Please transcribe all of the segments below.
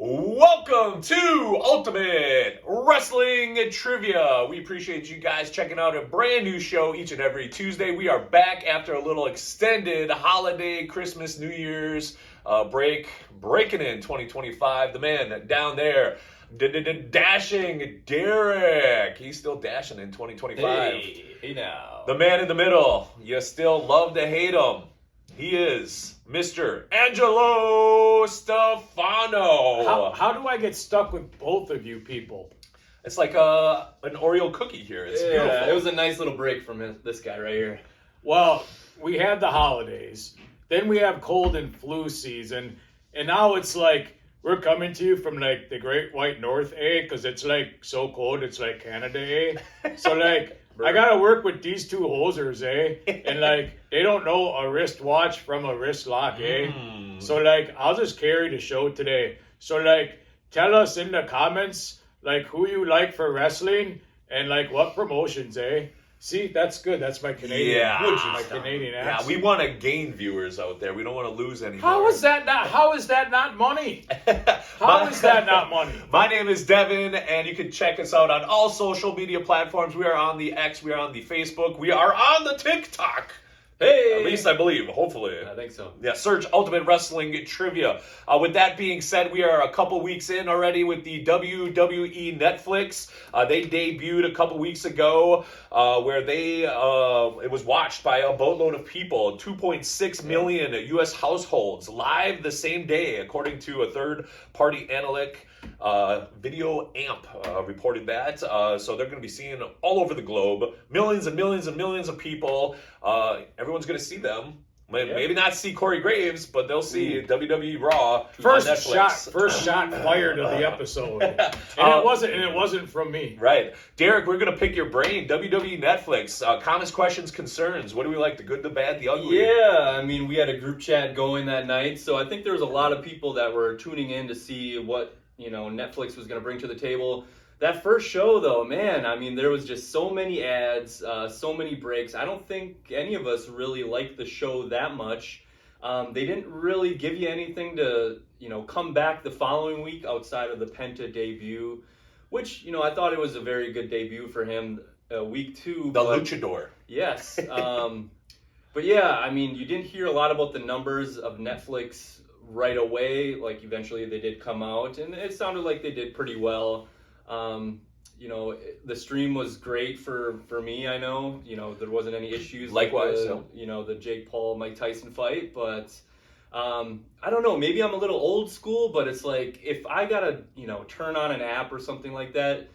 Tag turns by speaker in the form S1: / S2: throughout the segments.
S1: Welcome to Ultimate Wrestling Trivia. We appreciate you guys checking out a brand new show each and every Tuesday. We are back after a little extended holiday, Christmas, New Year's break, breaking in 2025. The man down there, dashing Derek. He's still dashing in 2025.
S2: Hey now.
S1: The man in the middle. You still love to hate him. He is Mr. Angelo Stefano.
S3: How do I get stuck with both of you people?
S1: It's like an Oreo cookie here. It's beautiful.
S2: It was a nice little break from this guy right here.
S3: Well, we had the holidays. Then we have cold and flu season. And now it's like, we're coming to you from like the Great White North, because it's like so cold, it's like Canada, So like, I gotta work with these two hosers, and like, they don't know a wristwatch from a wrist lock, So like, I'll just carry the show today. So like, tell us in the comments, like, who you like for wrestling, and like, what promotions, See, that's good. That's my Canadian.
S1: Yeah.
S3: My Canadian accent.
S1: Yeah, we want to gain viewers out there. We don't want to lose any.
S3: How is that not money? How is that not money?
S1: My name is Devon, and you can check us out on all social media platforms. We are on the X, we are on the Facebook, we are on the TikTok.
S2: Hey!
S1: At least I believe, hopefully.
S2: I think so.
S1: Yeah, search Ultimate Wrestling Trivia. With that being said, we are a couple weeks in already with the WWE Netflix. They debuted a couple weeks ago where it was watched by a boatload of people, 2.6 million U.S. households, live the same day, according to a third-party analytic. Video Amp reported that. So they're going to be seen all over the globe. Millions and millions and millions of people. Everyone's going to see them. Maybe not see Corey Graves, but they'll see WWE Raw on Netflix.
S3: First shot fired of the episode, and it wasn't from me.
S1: Right, Derek. We're gonna pick your brain. WWE Netflix. Comments, questions, concerns. What do we like? The good, the bad, the ugly.
S2: Yeah, I mean, we had a group chat going that night, so I think there was a lot of people that were tuning in to see what Netflix was going to bring to the table. That first show, though, man, I mean, there was just so many ads, so many breaks. I don't think any of us really liked the show that much. They didn't really give you anything to, come back the following week outside of the Penta debut, which, I thought it was a very good debut for him. Week 2.
S1: The Luchador.
S2: Yes. But yeah, I mean, you didn't hear a lot about the numbers of Netflix right away. Like, eventually they did come out, and it sounded like they did pretty well. The stream was great for me. I know, there wasn't any issues.
S1: Likewise,
S2: the Jake Paul Mike Tyson fight, but I don't know. Maybe I'm a little old school, but it's like if I gotta turn on an app or something like that,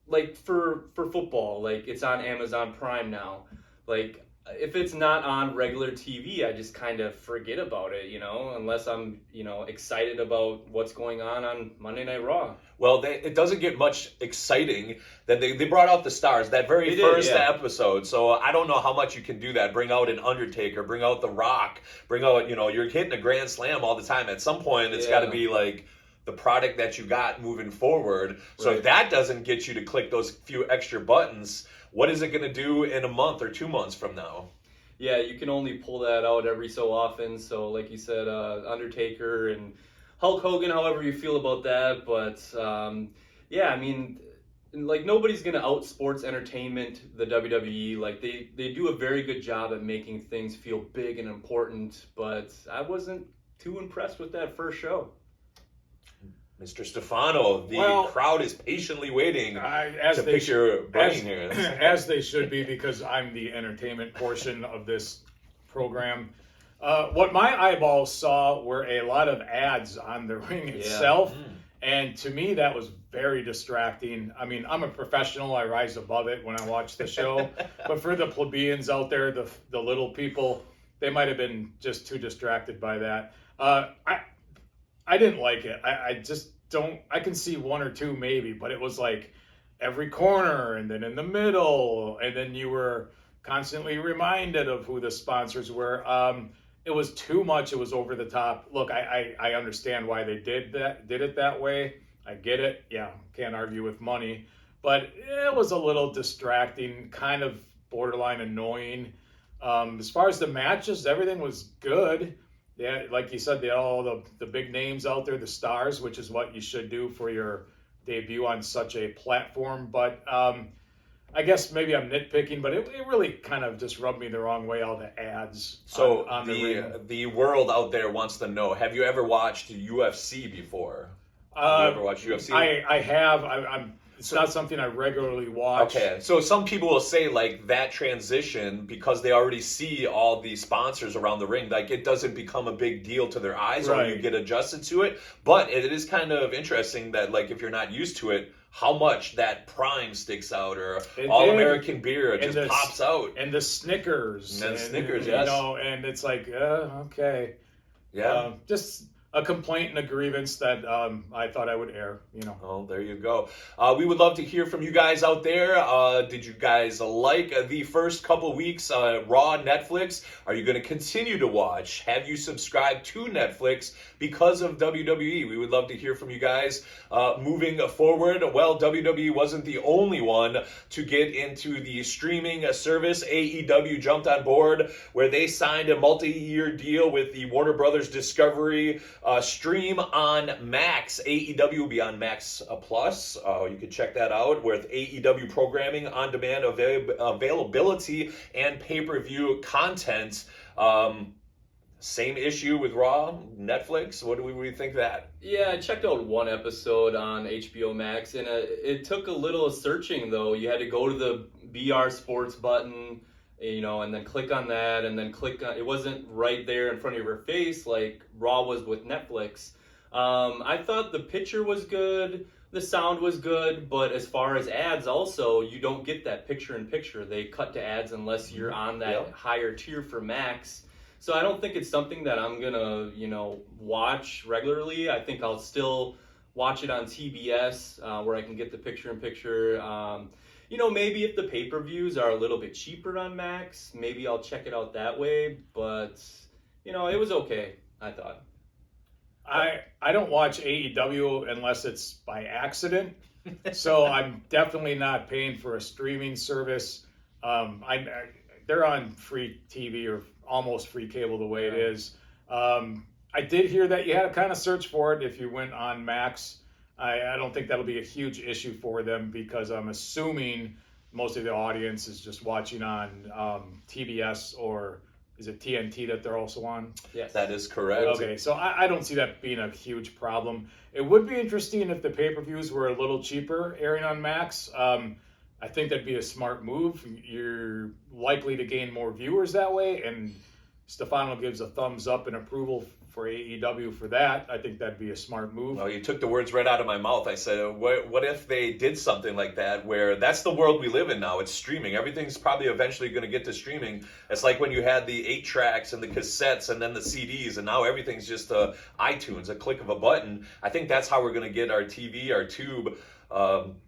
S2: like for football, like it's on Amazon Prime now, like. If it's not on regular TV, I just kind of forget about it, unless I'm, excited about what's going on Monday Night Raw.
S1: Well, it doesn't get much exciting. Then they brought out the stars, that very first episode. So I don't know how much you can do that. Bring out an Undertaker, bring out The Rock, bring out, you're hitting a grand slam all the time. At some point, it's got to be like the product that you got moving forward. So if that doesn't get you to click those few extra buttons, what is it going to do in a month or 2 months from now?
S2: Yeah, you can only pull that out every so often. So like you said, Undertaker and Hulk Hogan, however you feel about that. But I mean, like nobody's going to out sports entertainment the WWE. Like they do a very good job at making things feel big and important. But I wasn't too impressed with that first show.
S1: Mr. Stefano, the crowd is patiently waiting to pick your brain here.
S3: As they should be, because I'm the entertainment portion of this program. What my eyeballs saw were a lot of ads on the ring itself, and to me that was very distracting. I mean, I'm a professional, I rise above it when I watch the show, but for the plebeians out there, the little people, they might have been just too distracted by that. I didn't like it. I just don't. I can see one or two maybe, but it was like every corner and then in the middle, and then you were constantly reminded of who the sponsors were. It was too much. It was over the top. Look, I understand why they did it that way. I get it. Yeah, can't argue with money, but it was a little distracting, kind of borderline annoying. As far as the matches, everything was good. Yeah, like you said, all the big names out there, the stars, which is what you should do for your debut on such a platform. But I guess maybe I'm nitpicking, but it really kind of just rubbed me the wrong way, all the ads.
S1: So
S3: on the ring.
S1: the world out there wants to know: have you ever watched UFC before? Have you ever watched UFC?
S3: I have. It's not something I regularly watch.
S1: Okay, so some people will say like that transition, because they already see all the sponsors around the ring, like it doesn't become a big deal to their eyes, or you
S3: Right.
S1: get adjusted to it. But it is kind of interesting that, like, if you're not used to it, how much that Prime sticks out, or All American beer
S3: And
S1: just pops out.
S3: And the Snickers.
S1: And Snickers, yes.
S3: And it's like, okay.
S1: Yeah.
S3: Just a complaint and a grievance that I thought I would air,
S1: Oh, there you go. We would love to hear from you guys out there. Did you guys like the first couple weeks Raw Netflix? Are you going to continue to watch? Have you subscribed to Netflix because of WWE? We would love to hear from you guys. Moving forward, well, WWE wasn't the only one to get into the streaming service. AEW jumped on board, where they signed a multi-year deal with the Warner Brothers Discovery stream on Max. AEW will be on Max Plus. You can check that out with AEW programming, on-demand availability, and pay-per-view content. Same issue with Raw, Netflix. What do we think of that?
S2: Yeah, I checked out one episode on HBO Max, and it took a little searching, though. You had to go to the BR Sports button, and then click on that, and then click on, it wasn't right there in front of your face like Raw was with Netflix. I thought the picture was good, the sound was good, but as far as ads also, you don't get that picture-in-picture. They cut to ads unless you're on that higher tier for Max. So I don't think it's something that I'm gonna, watch regularly. I think I'll still watch it on TBS, where I can get the picture-in-picture. Maybe if the pay-per-views are a little bit cheaper on Max, maybe I'll check it out that way. But, it was okay, I thought.
S3: I don't watch AEW unless it's by accident, so I'm definitely not paying for a streaming service. They're on free TV or almost free cable the way it is. I did hear that you had to kind of search for it if you went on Max. I don't think that'll be a huge issue for them, because I'm assuming most of the audience is just watching on TBS, or is it TNT that they're also on?
S2: Yes.
S1: That is correct.
S3: Okay, so I don't see that being a huge problem. It would be interesting if the pay-per-views were a little cheaper airing on Max. I think that'd be a smart move. You're likely to gain more viewers that way, and Stefano gives a thumbs up and approval for AEW for that. I think that'd be a smart move.
S1: Well, you took the words right out of my mouth. I said, what if they did something like that, where that's the world we live in now? It's streaming. Everything's probably eventually going to get to streaming. It's like when you had the 8-tracks and the cassettes and then the CDs, and now everything's just iTunes, a click of a button. I think that's how we're going to get our TV, our tube,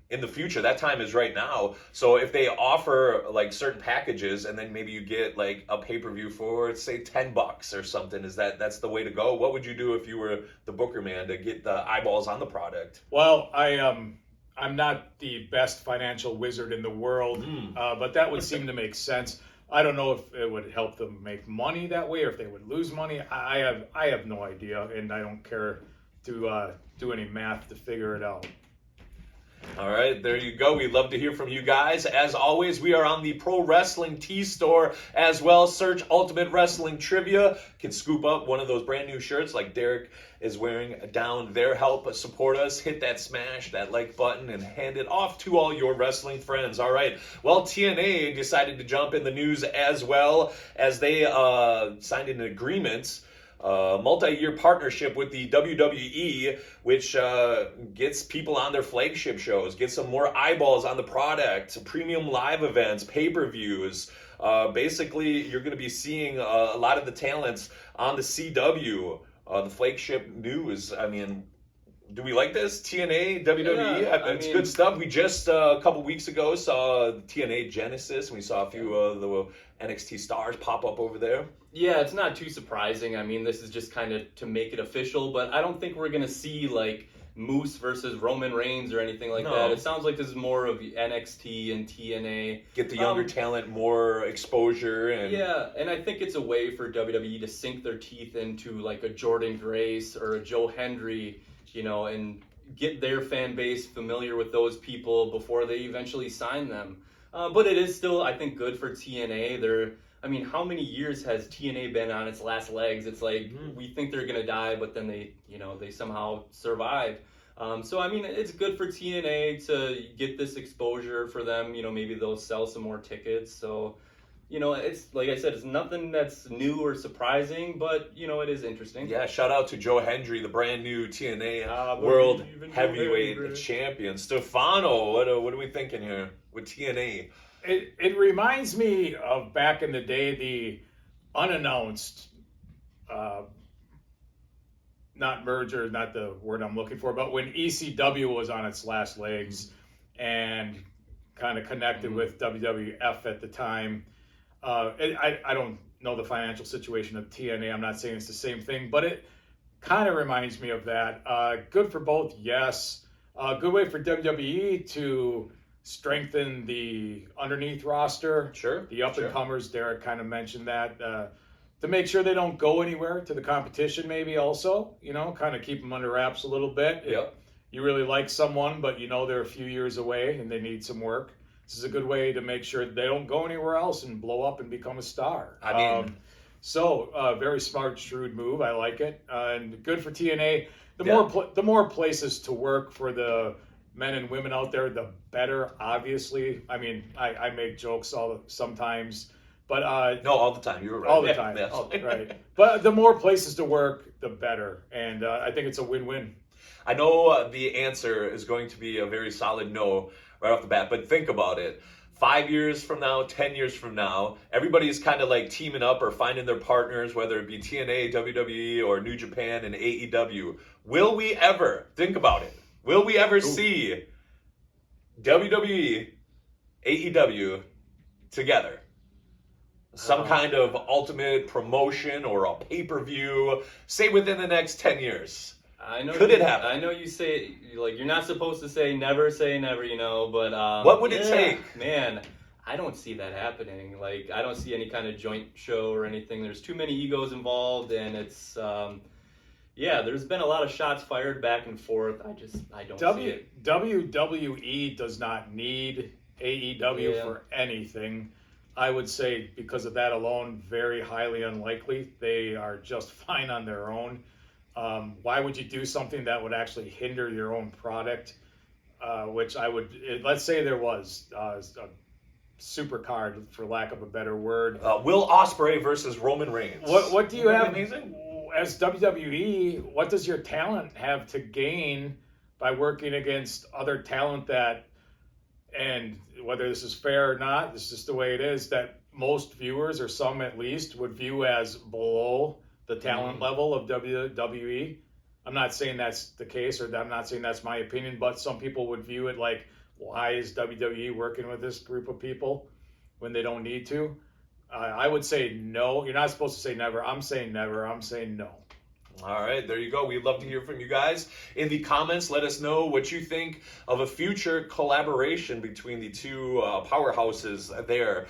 S1: in the future. That time is right now. So if they offer like certain packages, and then maybe you get like a pay-per-view for, say, $10 or something, that's the way to go? What would you do if you were the booker man to get the eyeballs on the product?
S3: Well, I'm not the best financial wizard in the world, but that would seem to make sense. I don't know if it would help them make money that way, or if they would lose money. I have no idea, and I don't care to do any math to figure it out.
S1: All right, there you go. We'd love to hear from you guys. As always, we are on the Pro Wrestling Tee Store as well. Search Ultimate Wrestling Trivia. You can scoop up one of those brand new shirts like Derek is wearing down there. Help support us. Hit that smash, that like button, and hand it off to all your wrestling friends. All right. Well, TNA decided to jump in the news as well, as they signed an agreement, multi-year partnership with the WWE, which gets people on their flagship shows, gets some more eyeballs on the product, premium live events, pay-per-views. Basically, you're going to be seeing a lot of the talents on the CW, the flagship news. I mean, do we like this? TNA, WWE,
S2: Yeah,
S1: it's good stuff. We just, a couple weeks ago, saw TNA Genesis, and we saw a few of the NXT stars pop up over there.
S2: Yeah, it's not too surprising. I mean, this is just kind of to make it official, but I don't think we're going to see like Moose versus Roman Reigns or anything like
S1: No.
S2: that. It sounds like this is more of NXT and TNA.
S1: Get the younger talent more exposure. And
S2: Yeah, and I think it's a way for WWE to sink their teeth into like a Jordan Grace or a Joe Hendry, and get their fan base familiar with those people before they eventually sign them. But it is still, I think, good for TNA. How many years has TNA been on its last legs? It's like we think they're gonna die, but then they somehow survive. It's good for TNA to get this exposure for them. Maybe they'll sell some more tickets. So, it's like I said, it's nothing that's new or surprising, but it is interesting.
S1: Yeah, shout out to Joe Hendry, the brand new TNA World Heavyweight Champion. Stefano, what are we thinking here with TNA?
S3: It reminds me of back in the day, the unannounced, not merger, not the word I'm looking for, but when ECW was on its last legs and kind of connected with WWF at the time. I don't know the financial situation of TNA. I'm not saying it's the same thing, but it kind of reminds me of that. Good for both, yes. Good way for WWE to strengthen the underneath roster.
S1: Sure.
S3: The up-and-comers, Derek kind of mentioned that. To make sure they don't go anywhere to the competition maybe also, kind of keep them under wraps a little bit.
S1: Yep.
S3: You really like someone, but they're a few years away and they need some work. This is a good way to make sure they don't go anywhere else and blow up and become a star. Very smart, shrewd move. I like it. And good for TNA. The more places to work for the men and women out there, the better, obviously. I make jokes sometimes, but
S1: no, all the time. You were right.
S3: All the time.
S1: Yes.
S3: Right. But the more places to work, the better. And I think it's a win-win.
S1: I know the answer is going to be a very solid no right off the bat, but think about it. 5 years from now, 10 years from now, everybody's kind of like teaming up or finding their partners, whether it be TNA, WWE, or New Japan and AEW. Will we ever, think about it, will we ever see WWE, AEW together? Some kind of ultimate promotion or a pay-per-view, say within the next 10 years. Could it happen?
S2: I know you say, you're not supposed to say never, but...
S1: what would it take?
S2: Man, I don't see that happening. I don't see any kind of joint show or anything. There's too many egos involved, and it's... there's been a lot of shots fired back and forth. I don't see it.
S3: WWE does not need AEW for anything. I would say because of that alone, very highly unlikely. They are just fine on their own. Why would you do something that would actually hinder your own product? Which I would, let's say there was a super card, for lack of a better word.
S1: Will Ospreay versus Roman Reigns.
S3: What do you have?
S1: Amazing?
S3: As WWE, what does your talent have to gain by working against other talent that, and whether this is fair or not, this is just the way it is, that most viewers, or some at least, would view as below the talent level of WWE. I'm not saying that's the case, or I'm not saying that's my opinion, but some people would view it like, why is WWE working with this group of people when they don't need to? I would say no. You're not supposed to say never. I'm saying never. I'm saying no.
S1: All right, there you go. We'd love to hear from you guys. In the comments, let us know what you think of a future collaboration between the two powerhouses there.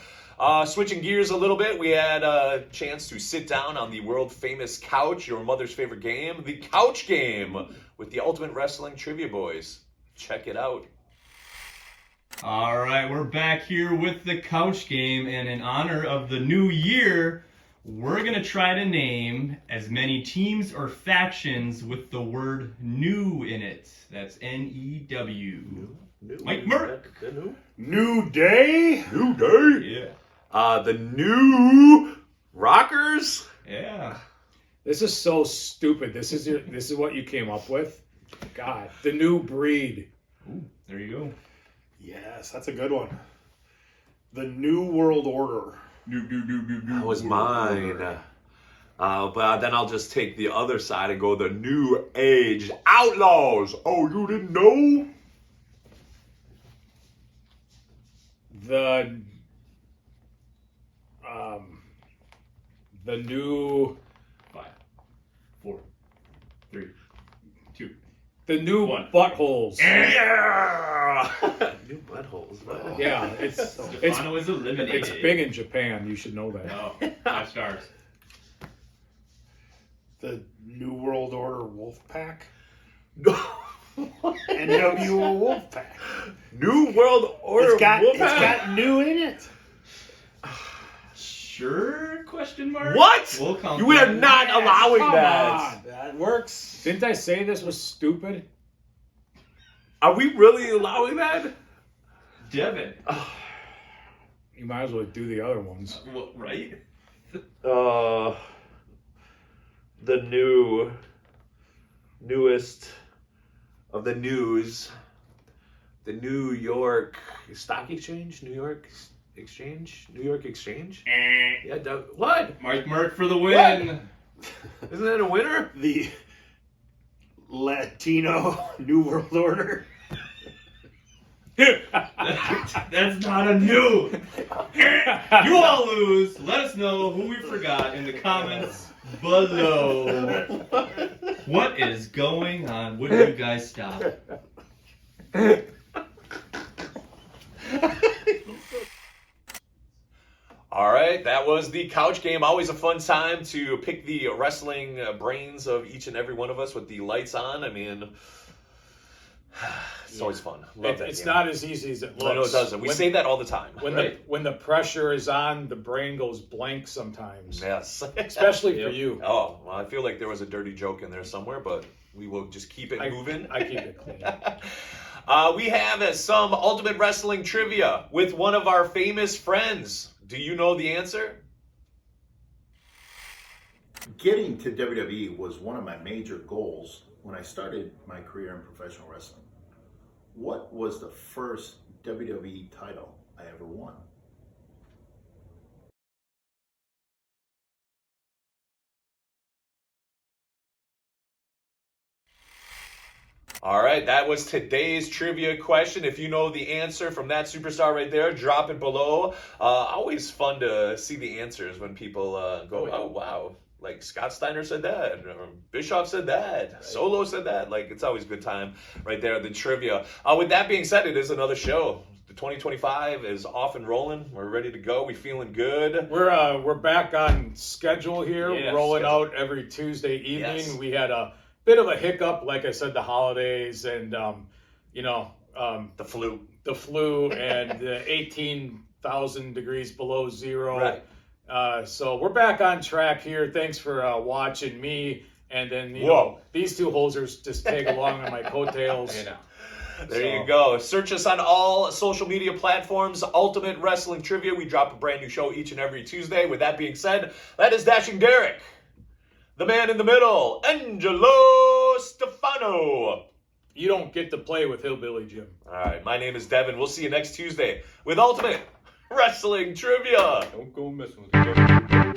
S1: Switching gears a little bit, we had a chance to sit down on the world-famous couch, your mother's favorite game, the Couch Game, with the Ultimate Wrestling Trivia Boys. Check it out.
S2: All right, we're back here with the Couch Game, and in honor of the new year, we're going to try to name as many teams or factions with the word new in it. That's N-E-W. Mike Merck.
S3: New Day?
S1: New Day? Yeah. The New Rockers?
S2: Yeah.
S3: This is so stupid. This is what you came up with? God. The New Breed.
S2: Ooh, there you go.
S4: Yes, that's a good one. The New World Order.
S1: That was mine. But then I'll just take the other side and go the New Age Outlaws. Oh, you didn't know?
S3: The new
S2: 5, 4, 3, 2,
S3: The new
S5: What?
S3: buttholes.
S1: Yeah! New buttholes.
S3: Yeah, it's
S5: Stefano is eliminated.
S3: it's big in Japan. You should know that.
S5: No, 5 stars.
S4: The New World Order Wolfpack.
S1: No.
S4: NW Wolfpack.
S1: New World Order.
S4: It's got
S1: Wolfpack?
S4: new in it.
S5: Sure? Question mark.
S1: What?
S5: We'll count
S1: You are
S5: that.
S1: not allowing
S4: Come
S1: that.
S4: on, that works.
S3: Didn't I say this was stupid?
S1: Are we really allowing that?
S5: Devon.
S3: You might as well do the other ones.
S5: Well, right?
S1: The newest of the news, the New York Stock Exchange, New York Exchange. Yeah, what?
S5: Mike Merck for the win.
S1: Isn't that a winner?
S4: The Latino New World Order.
S5: That's not a new. You all lose. Let us know who we forgot in the comments below. What is going on? Would you guys stop?
S1: All right, that was the couch game. Always a fun time to pick the wrestling brains of each and every one of us with the lights on. I mean, it's always fun. Love that
S3: It's
S1: game.
S3: not as easy as it looks.
S1: I know it doesn't. We say that all the time.
S3: When the pressure is on, the brain goes blank sometimes.
S1: Yes.
S3: Especially for you.
S1: Oh, well, I feel like there was a dirty joke in there somewhere, but we will just keep it moving.
S3: I keep it clean.
S1: We have some Ultimate Wrestling trivia with one of our famous friends. Do you know the answer?
S6: Getting to WWE was one of my major goals when I started my career in professional wrestling. What was the first WWE title I ever won?
S1: All right, that was today's trivia question. If you know the answer from that superstar right there, drop it below. Always fun to see the answers when people go, oh, wow. Like Scott Steiner said that, or Bischoff said that, right. Solo said that. Like, it's always a good time right there, the trivia. With that being said, it is another show. The 2025 is off and rolling. We're ready to go. We feeling good.
S3: We're back on schedule here,
S1: Yes,
S3: rolling out every Tuesday evening.
S1: Yes.
S3: We had a bit of a hiccup, like I said, the holidays and
S1: The flu.
S3: the flu and the 18,000 degrees below zero.
S1: Right.
S3: So we're back on track here. Thanks for watching me. And then, you
S1: Whoa.
S3: know, these two hosers just tag along on my coattails.
S5: You know.
S1: There you go. Search us on all social media platforms. Ultimate Wrestling Trivia. We drop a brand new show each and every Tuesday. With that being said, that is Dashing Derek. The man in the middle, Angelo Stefano.
S3: You don't get to play with Hillbilly Jim.
S1: All right, my name is Devon. We'll see you next Tuesday with Ultimate Wrestling Trivia.
S3: Don't go messing with the